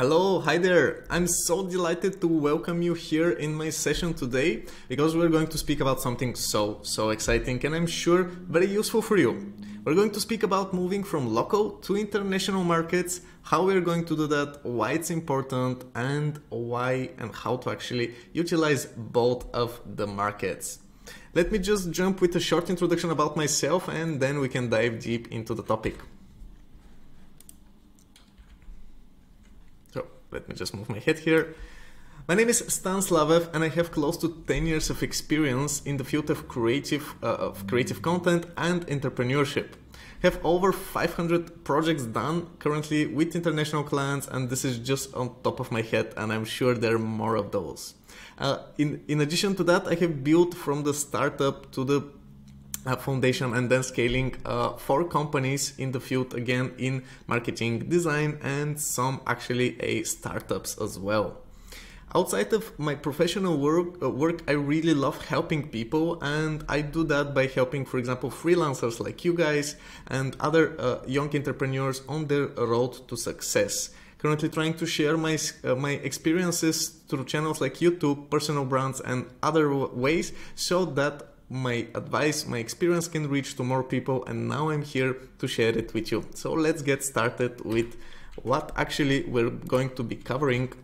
Hello, hi there. I'm so delighted to welcome you here in my session today because we're going to speak about something so exciting and I'm sure very useful for you. We're going to speak about moving from local to international markets, how we're going to do that, why it's important, and why and how to actually utilize both of the markets. Let me just jump with a short introduction about myself and then we can dive deep into the topic. Let me just move my head here. My name is Slavev and I have close to 10 years of experience in the field of creative content and entrepreneurship. I have over 500 projects done currently with international clients, and this is just on top of my head, and I'm sure there are more of those. In addition to that, I have built from the startup to the foundation and then scaling 4 companies in the field, again in marketing, design, and some actually startups as well. Outside of my professional work, I really love helping people, and I do that by helping, for example, freelancers like you guys and other young entrepreneurs on their road to success. Currently trying to share my experiences through channels like YouTube, personal brands, and other ways so that my advice, my experience can reach to more people, and now I'm here to share it with you. So let's get started with what actually we're going to be covering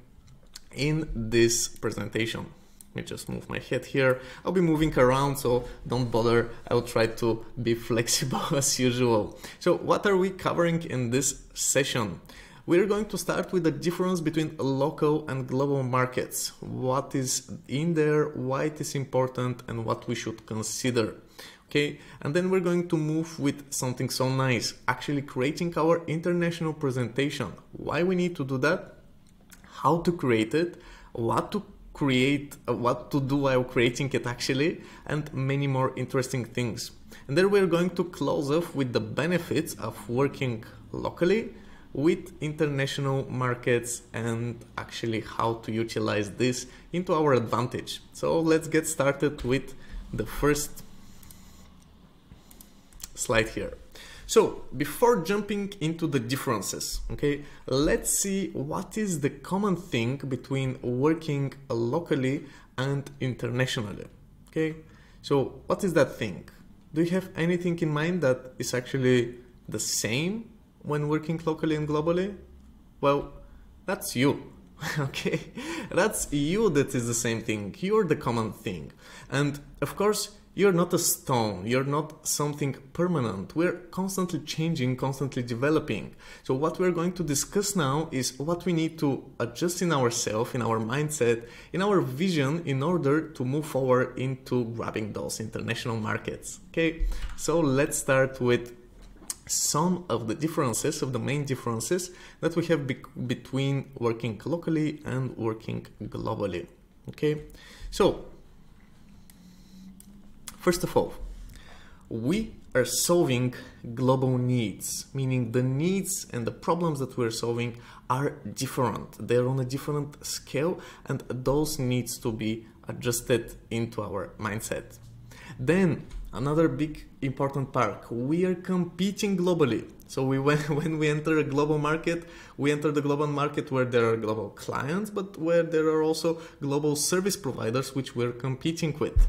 in this presentation. Let me just move my head here. I'll be moving around, so don't bother. I'll try to be flexible as usual. So what are we covering in this session? We're going to start with the difference between local and global markets. What is in there, why it is important, and what we should consider. Okay, and then we're going to move with something so nice, actually creating our international presentation. Why we need to do that, how to create it, what to create, what to do while creating it actually, and many more interesting things. And then we're going to close off with the benefits of working locally with international markets and actually how to utilize this into our advantage. So let's get started with the first slide here. So before jumping into the differences, okay, let's see what is the common thing between working locally and internationally. Okay, so what is that thing? Do you have anything in mind that is actually the same when working locally and globally? Well, that's you. Okay, that's you that is the same thing. You're the common thing. And of course, you're not a stone. You're not something permanent. We're constantly changing, constantly developing. So what we're going to discuss now is what we need to adjust in ourselves, in our mindset, in our vision in order to move forward into grabbing those international markets. Okay, so let's start with some of the differences, of the main differences that we have between working locally and working globally. Okay, so first of all, we are solving global needs, meaning the needs and the problems that we're solving are different. They're on a different scale, and those needs to be adjusted into our mindset. Then another big important part, we are competing globally. So when we enter a global market, we enter the global market where there are global clients, but where there are also global service providers which we're competing with.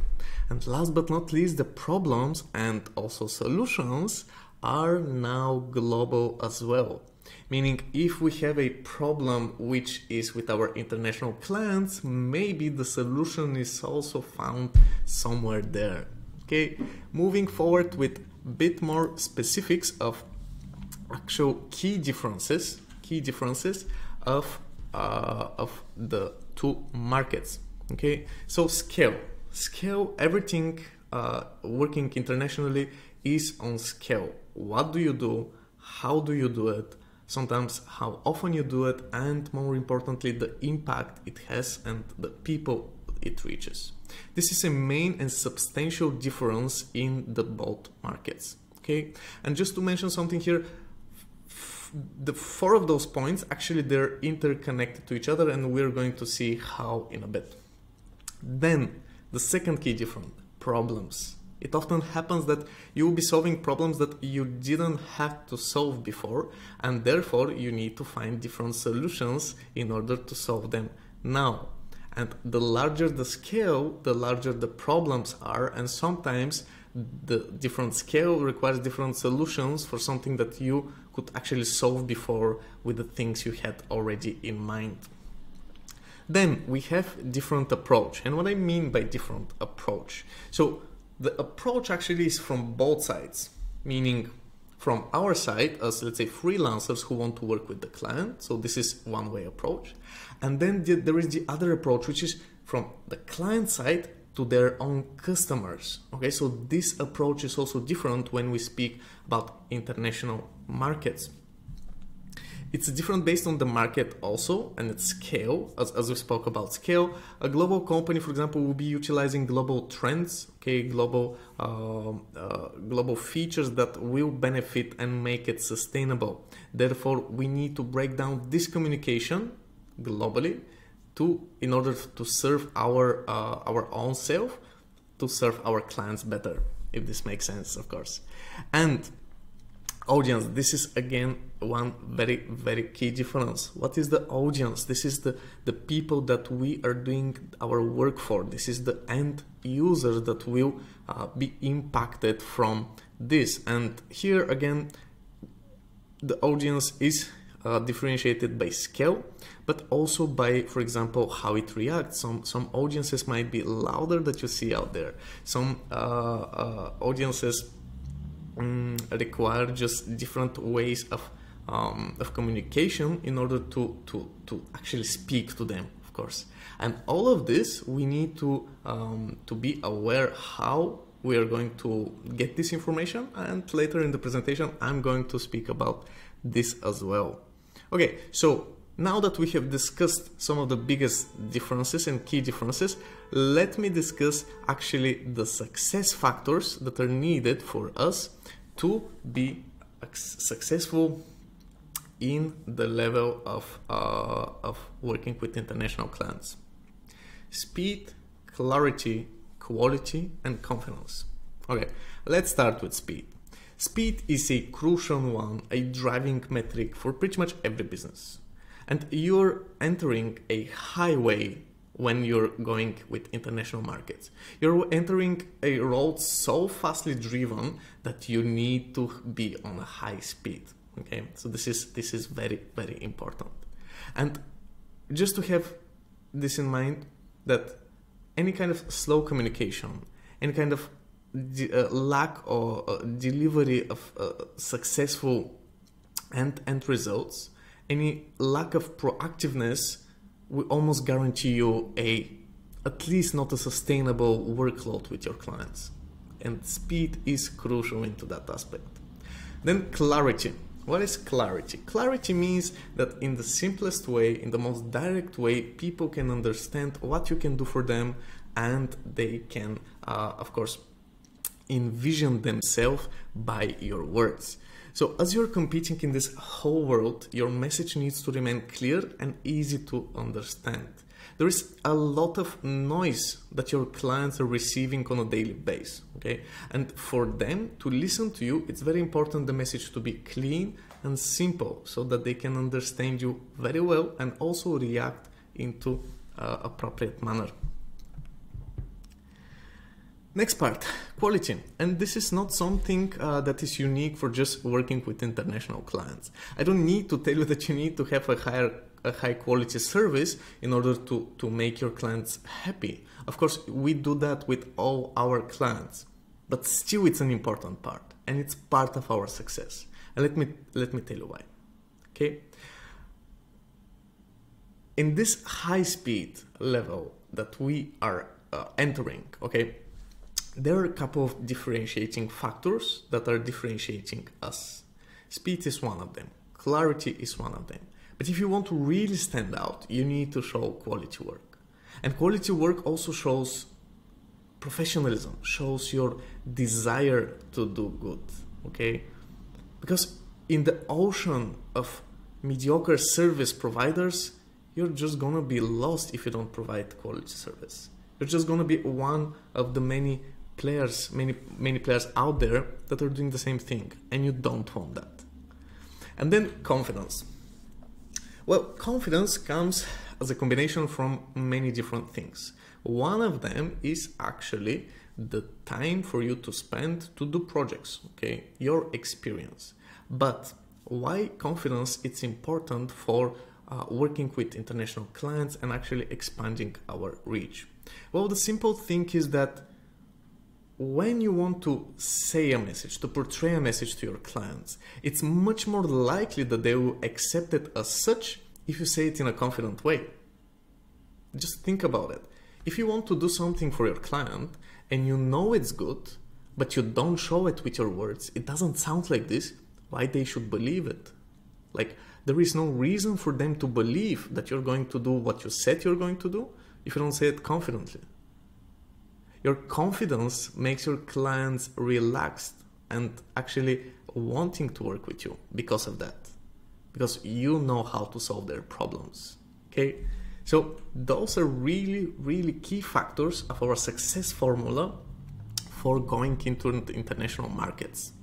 And last but not least, the problems and also solutions are now global as well. Meaning if we have a problem which is with our international clients, maybe the solution is also found somewhere there. Okay, moving forward with a bit more specifics of actual key differences of the two markets. Okay, so scale, everything working internationally is on scale. What do you do? How do you do it? Sometimes how often you do it, and more importantly, the impact it has and the people it reaches. This is a main and substantial difference in the both markets. Okay, and just to mention something here, the 4 of those points actually they're interconnected to each other, and we're going to see how in a bit. Then the second key difference, problems. It often happens that you will be solving problems that you didn't have to solve before, and therefore you need to find different solutions in order to solve them now. And the larger the scale, the larger the problems are, and sometimes the different scale requires different solutions for something that you could actually solve before with the things you had already in mind. Then we have different approach. And what I mean by different approach, so the approach actually is from both sides, meaning from our side as, let's say, freelancers who want to work with the client. So this is one way approach. And then there is the other approach, which is from the client side to their own customers. Okay, so this approach is also different when we speak about international markets. It's different based on the market also and its scale. As we spoke about scale, a global company, for example, will be utilizing global trends, okay, global features that will benefit and make it sustainable. Therefore, we need to break down this communication globally in order to serve our own self, to serve our clients better, if this makes sense, of course. And audience, this is again one very, very key difference. What is the audience? This is the people that we are doing our work for. This is the end users that will be impacted from this. And here again, the audience is differentiated by scale, but also by, for example, how it reacts. Some audiences might be louder that you see out there. Some audiences require just different ways of communication in order to actually speak to them, of course. And all of this we need to be aware how we are going to get this information, and later in the presentation I'm going to speak about this as well. Okay, so now that we have discussed some of the biggest differences and key differences, let me discuss actually the success factors that are needed for us to be successful in the level of working with international clients. Speed, clarity, quality, and confidence. Okay, let's start with speed. Speed is a crucial one, a driving metric for pretty much every business. And you're entering a highway when you're going with international markets. You're entering a road so fastly driven that you need to be on a high speed. Okay, so this is very, very important. And just to have this in mind, that any kind of slow communication, any kind of lack or delivery of successful end results, any lack of proactiveness will almost guarantee you at least not a sustainable workload with your clients. And speed is crucial into that aspect. Then clarity. What is clarity? Clarity means that in the simplest way, in the most direct way, people can understand what you can do for them, and they can, of course, envision themselves by your words. So as you're competing in this whole world, your message needs to remain clear and easy to understand. There is a lot of noise that your clients are receiving on a daily basis, okay? And for them to listen to you, it's very important the message to be clean and simple so that they can understand you very well and also react into appropriate manner. Next part, quality. And this is not something that is unique for just working with international clients. I don't need to tell you that you need to have a high quality service in order to make your clients happy. Of course, we do that with all our clients, but still it's an important part, and it's part of our success. And let me tell you why. Okay? In this high speed level that we are entering, okay, there are a couple of differentiating factors that are differentiating us. Speed is one of them. Clarity is one of them. But if you want to really stand out, you need to show quality work. And quality work also shows professionalism, shows your desire to do good, okay? Because in the ocean of mediocre service providers, you're just gonna be lost if you don't provide quality service. You're just gonna be one of the many players, many players out there that are doing the same thing, and you don't want that. And then confidence. Well, confidence comes as a combination from many different things. One of them is actually the time for you to spend to do projects, okay? Your experience. But why confidence is important for working with international clients and actually expanding our reach? Well, the simple thing is that when you want to say a message, to portray a message to your clients, it's much more likely that they will accept it as such if you say it in a confident way. Just think about it. If you want to do something for your client and you know it's good, but you don't show it with your words, it doesn't sound like this, why they should believe it? Like, there is no reason for them to believe that you're going to do what you said you're going to do if you don't say it confidently. Your confidence makes your clients relaxed and actually wanting to work with you because of that. Because you know how to solve their problems. Okay? So those are really, really key factors of our success formula for going into international markets.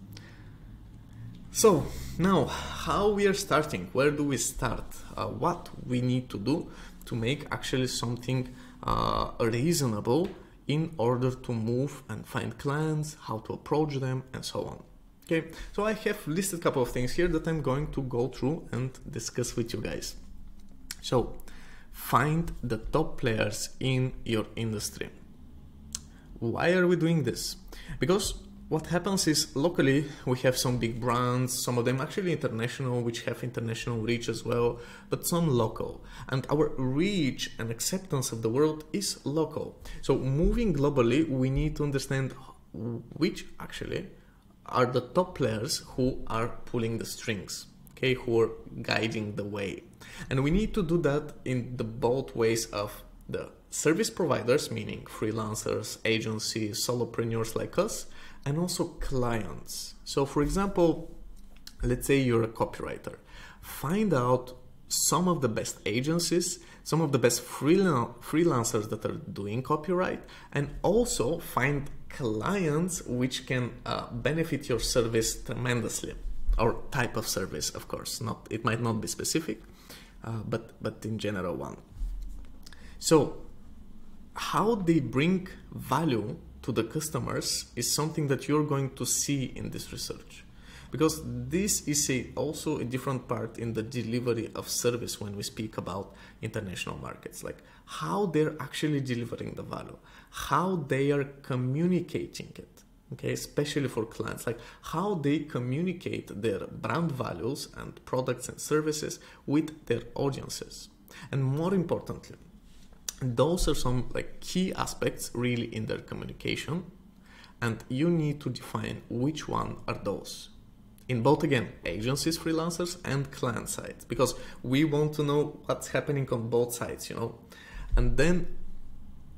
So now, how we are starting? Where do we start? What we need to do to make actually something reasonable in order to move and find clients, how to approach them, and so on. Okay, so I have listed a couple of things here that I'm going to go through and discuss with you guys. So, find the top players in your industry. Why are we doing this? Because what happens is locally we have some big brands, some of them actually international, which have international reach as well, but some local. And our reach and acceptance of the world is local. So moving globally, we need to understand which actually are the top players who are pulling the strings, okay, who are guiding the way. And we need to do that in the both ways of the service providers, meaning freelancers, agencies, solopreneurs like us, and also clients. So for example, let's say you're a copywriter. Find out some of the best agencies, some of the best freelancers that are doing copyright, and also find clients which can benefit your service tremendously, or type of service, of course. It might not be specific, but in general one. So how they bring value to the customers is something that you're going to see in this research, because this is also a different part in the delivery of service when we speak about international markets, like how they're actually delivering the value, how they are communicating it, okay, especially for clients, like how they communicate their brand values and products and services with their audiences. And more importantly, those are some like key aspects really in their communication, and you need to define which one are those in both, again, agencies, freelancers, and client sides, because we want to know what's happening on both sides, you know. And then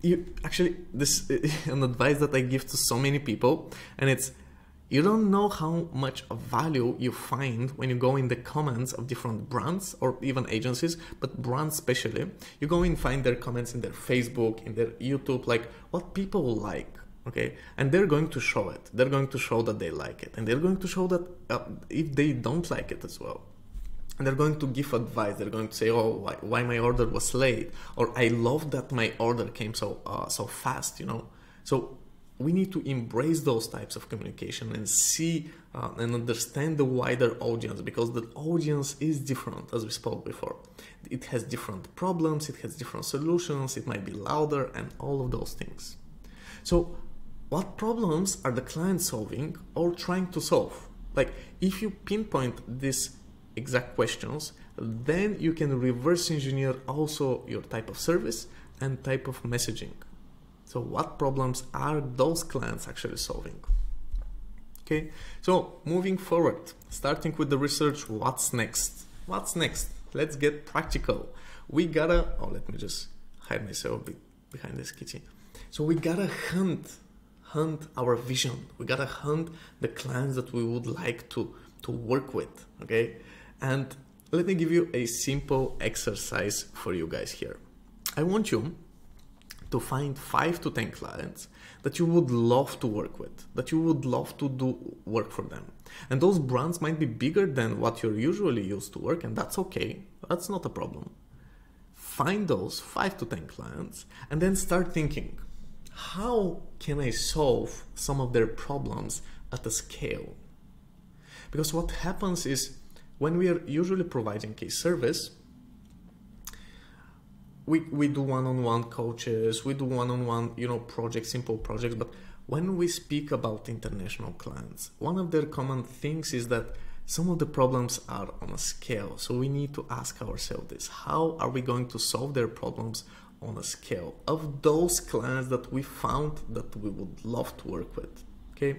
this is an advice that I give to so many people, and it's, you don't know how much value you find when you go in the comments of different brands or even agencies, but brands especially. You go and find their comments in their Facebook, in their YouTube, like what people like, okay? And they're going to show it. They're going to show that they like it. And they're going to show that if they don't like it as well. And they're going to give advice. They're going to say, oh, why my order was late? Or I love that my order came so fast, you know? So we need to embrace those types of communication and see and understand the wider audience, because the audience is different, as we spoke before. It has different problems, it has different solutions, it might be louder, and all of those things. So what problems are the clients solving or trying to solve? Like, if you pinpoint these exact questions, then you can reverse engineer also your type of service and type of messaging. So what problems are those clients actually solving? Okay, so moving forward, starting with the research, what's next? What's next? Let's get practical. We gotta, let me just hide myself behind this kitty. So we gotta hunt our vision. We gotta hunt the clients that we would like to work with, okay? And let me give you a simple exercise for you guys here. I want you to find 5 to 10 clients that you would love to work with, that you would love to do work for them. And those brands might be bigger than what you're usually used to work, and that's okay. That's not a problem. Find those 5 to 10 clients and then start thinking, how can I solve some of their problems at a scale? Because what happens is when we are usually providing a service, we do one-on-one coaches, we do one-on-one, projects, simple projects. But when we speak about international clients, one of their common things is that some of the problems are on a scale. So we need to ask ourselves this: how are we going to solve their problems on a scale of those clients that we found that we would love to work with? Okay.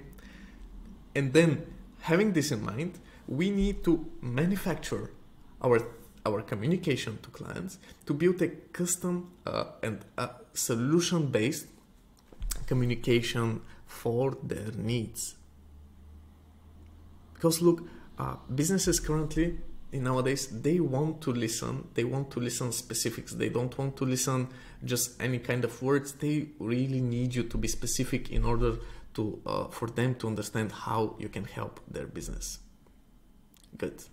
And then having this in mind, we need to manufacture our communication to clients to build a custom and a solution-based communication for their needs. Because look, businesses currently nowadays, they want to listen specifics. They don't want to listen just any kind of words. They really need you to be specific in order to for them to understand how you can help their business. Good.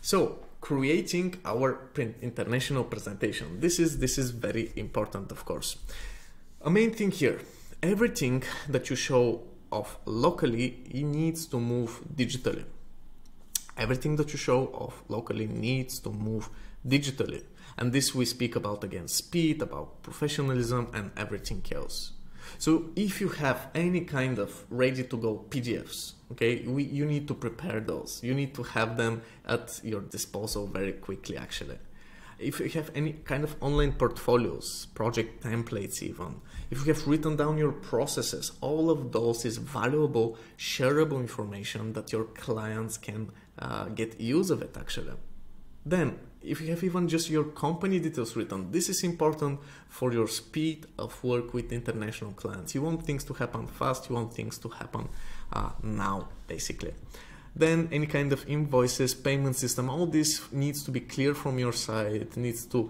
So creating our international presentation. This is very important, of course. A main thing here, everything that you show off locally, it needs to move digitally. Everything that you show off locally needs to move digitally. And this we speak about again, speed, about professionalism and everything else. So if you have any kind of ready to go PDFs, okay, you need to prepare those. You need to have them at your disposal very quickly, actually. If you have any kind of online portfolios, project templates even, if you have written down your processes, all of those is valuable, shareable information that your clients can get use of it, actually. Then, if you have even just your company details written, this is important for your speed of work with international clients. You want things to happen fast, you want things to happen now, basically. Then any kind of invoices, payment system, all this needs to be clear from your side. It needs to,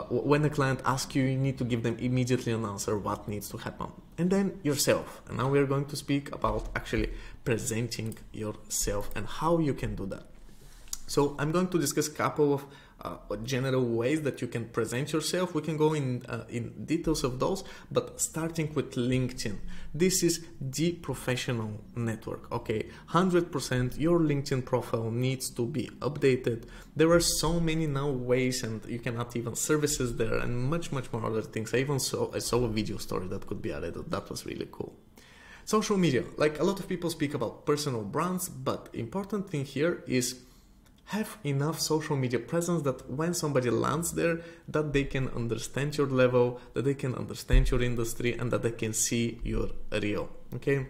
when a client asks you, you need to give them immediately an answer what needs to happen. And then yourself. And now we are going to speak about actually presenting yourself and how you can do that. So I'm going to discuss a couple of general ways that you can present yourself. We can go in details of those, but starting with LinkedIn. This is the professional network, okay? 100% your LinkedIn profile needs to be updated. There are so many now ways, and you can add even services there and much more other things. I saw a video story that could be added. That was really cool. Social media, like a lot of people speak about personal brands, but important thing here is have enough social media presence that when somebody lands there, that they can understand your level, that they can understand your industry, and that they can see your real, okay?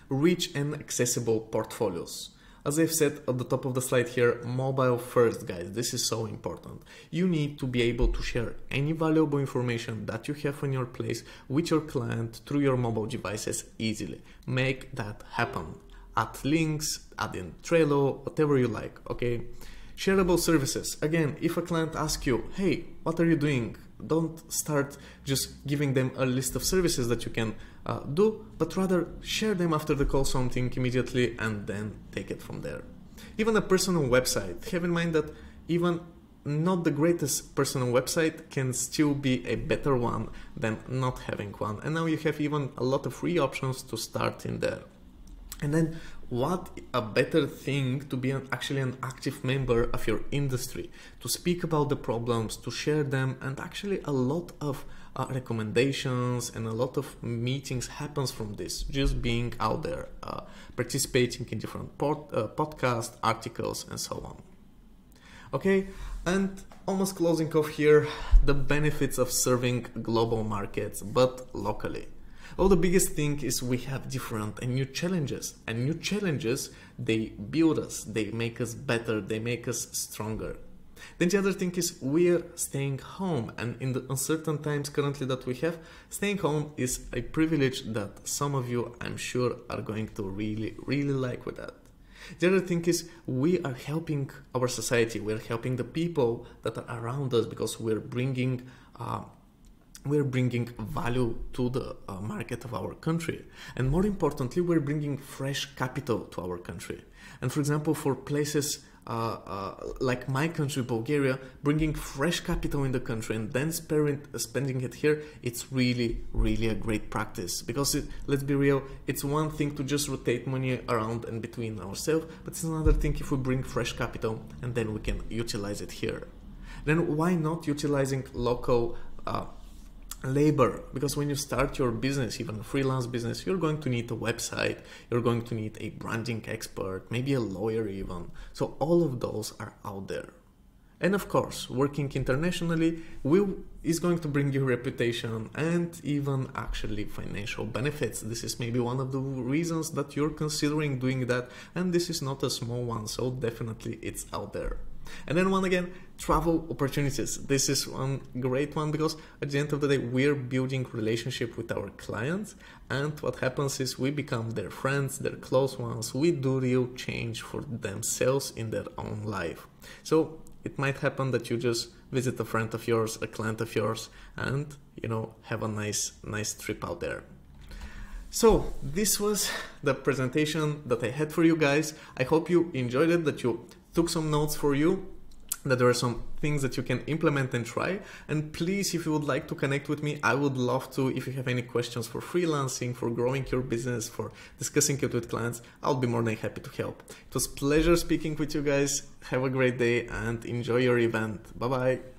Rich and accessible portfolios. As I've said at the top of the slide here, mobile first, guys. This is so important. You need to be able to share any valuable information that you have on your place with your client through your mobile devices easily. Make that happen. Add links, add in Trello, whatever you like, okay? Shareable services. Again, if a client asks you, hey, what are you doing? Don't start just giving them a list of services that you can do, but rather share them after the call something immediately and then take it from there. Even a personal website. Have in mind that even not the greatest personal website can still be a better one than not having one. And now you have even a lot of free options to start in there. And then what a better thing to be actually an active member of your industry, to speak about the problems, to share them, and actually a lot of recommendations and a lot of meetings happens from this, just being out there, participating in different podcasts, articles, and so on. Okay, and almost closing off here, the benefits of serving global markets, but locally. Well, the biggest thing is we have different and new challenges, and new challenges, they build us, they make us better, they make us stronger. Then the other thing is we are staying home, and in the uncertain times currently that we have, staying home is a privilege that some of you, I'm sure, are going to really like with that. The other thing is we are helping our society, we're helping the people that are around us because we're bringing we're bringing value to the market of our country. And more importantly, we're bringing fresh capital to our country. And for example, for places like my country, Bulgaria, bringing fresh capital in the country and then spending it here, it's really, really a great practice. Because let's be real, it's one thing to just rotate money around and between ourselves, but it's another thing if we bring fresh capital and then we can utilize it here. Then why not utilizing local labor? Because when you start your business, even a freelance business, you're going to need a website, you're going to need a branding expert, maybe a lawyer even. So all of those are out there. And of course, working internationally is going to bring you reputation and even actually financial benefits. This is maybe one of the reasons that you're considering doing that, and this is not a small one, so definitely it's out there. And then again, travel opportunities. This is one great one because at the end of the day, we're building relationship with our clients, and what happens is we become their friends, their close ones. We do real change for themselves in their own life. So it might happen that you just visit a friend of yours, a client of yours, and have a nice trip out there. So this was the presentation that I had for you guys. I hope you enjoyed it, that you took some notes for you, that there are some things that you can implement and try. And please, if you would like to connect with me, I would love to. If you have any questions for freelancing, for growing your business, for discussing it with clients, I'll be more than happy to help. It was a pleasure speaking with you guys. Have a great day and enjoy your event. Bye-bye.